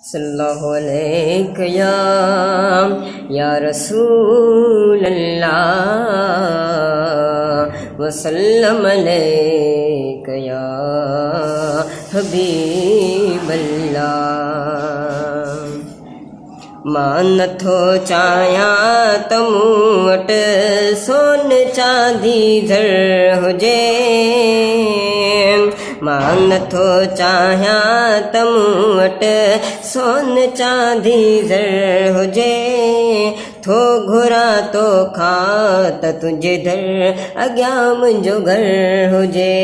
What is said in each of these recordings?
सल्लल्लाहु अलैहि या रसूल अल्लाह वसल्लम अलैका या हबीब अल्लाह। मां नथो चाहियां त मूं वटि सोन चांदी ज़र हुजे, मां नथो चाहियां त मूं वटि सोन चांदी ज़र हुजे, थो घुरां तोखां त तुंहिंजे दर अॻियां मुंहिंजो घर हुजे,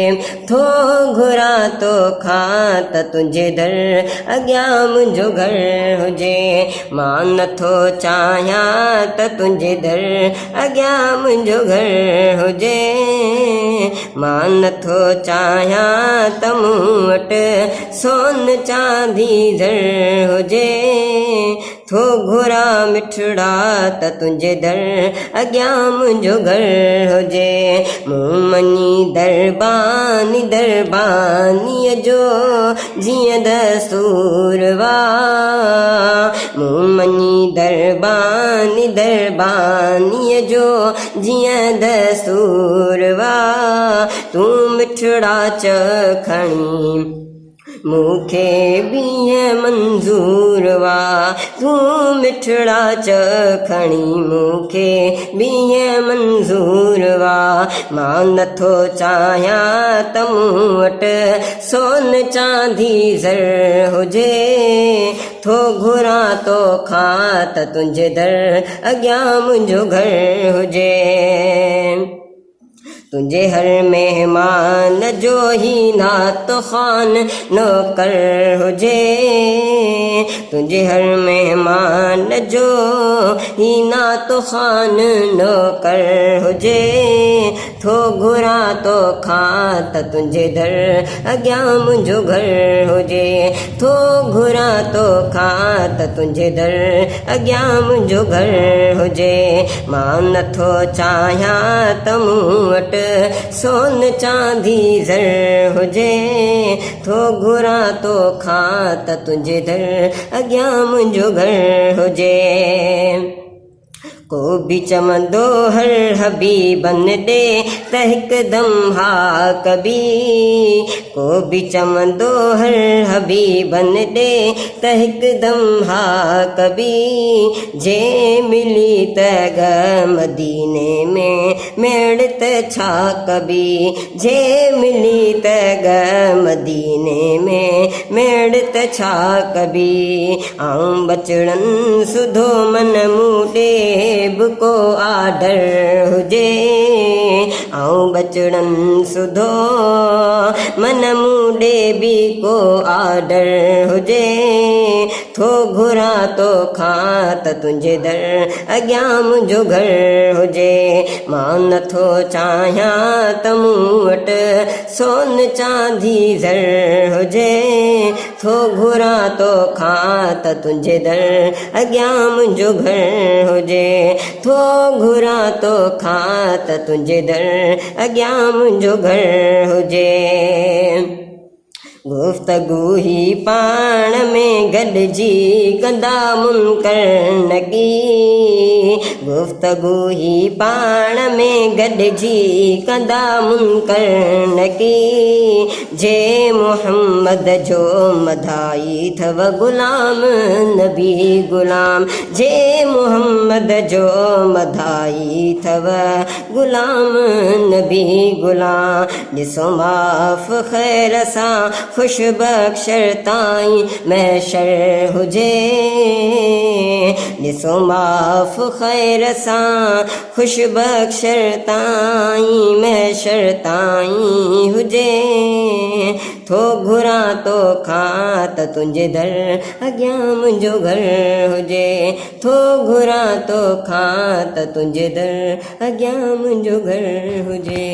थो घुरां तोखां त तुंहिंजे दर अॻियां मुंहिंजो घर हुजे। मां नथो चाहियां त तुंहिंजे दर अॻियां मुंहिंजो घर हुजे, मां नथो चाहियां त मूं वटि सोन चांदी ज़र हुजे, थो घुरां मिठड़ा त तुंहिंजे दर अॻियां मुंहिंजो घर हुजे। मूं मञी दरबानीअ जो जीअं दस्तूर वा, मूं मञी दरबानीअ जो जीअं दस्तूर वा, तूं मिठड़ा खणी मूंखे बीह मंज़ूर वा, तूं मिठड़ा खणी मूंखे बीह मंज़ूर वा। मां नथो चाहियां त मूं वटि सोन चांदी ज़र हुजे, थो घुरां तोखां त तुंहिंजे दर अॻियां मुंहिंजो घर हुजे। तुंहिंजे हर महिमान जो ही नात ख़ान नौकर हुजे, तुंहिंजे हर महिमान जो ही नात ख़ान नौकर हुजे, थो घुरां तोखां त तुंहिंजे दर अॻियां मुंहिंजो घर हुजे, थो घुरां तोखां त तुंहिंजे दर अॻियां मुंहिंजो घर हुजे। मां नथो चाहियां त मूं वटि सोन चांदी ज़र हुजे, थो घुरां तोखां त तुंहिंजे दर अॻियां मुंहिंजो घर हुजे। को बि चवंदो हर हबीबन ॾे त हिकदमि हा कबी, को बि चवंदो हर हबीबन ॾे त हिकदमि हा कबी, जे मिली त ग मदीने में मेड़ त छा कबी, जे मिली त ग मदीने में मेड़ त छा कबी। आऊं बचड़नि सुधो मन मूं ॾे बि को आडर हुजे, आऊं बचड़नि सुधो मन मूं ॾे बि को आडर हुजे, थो घुरां तोखां त तुंहिंजे दर अॻियां मुंहिंजो घर हुजे। मां नथो चाहियां त मूं वटि सोन चांदी ज़र हुजे, थो घुरां तोखां त तुंहिंजे दर अॻियां मुंहिंजो घर हुजे, थो घुरां तोखां त तुंहिंजे दर अॻियां मुंहिंजो घर हुजे। गुफ़्तगू ही पाण में गॾिजी कंदा मुनकर नगी, गुफ़्तगू ही पाण में गॾिजी कंदा मुनकर नगी, जे मुहम्मद जो मधाई थव गुलाम नबी गुलाम, जे मुहम्मद जो मधाई थव गुलाम नबी गुलाम। ॾिसो माफ़ ख़ैर सां ख़ुश बख़्शर ताईं महशर हुजे, ॾिसो माफ़ ख़ैर सां ख़ुश बख़्शर ताईं महशर ताईं हुजे, थो घुरां तोखां त तुंहिंजे दर अॻियां मुंहिंजो घर हुजे, थो घुरां तोखां त तुंहिंजे दर अॻियां मुंहिंजो घर हुजे।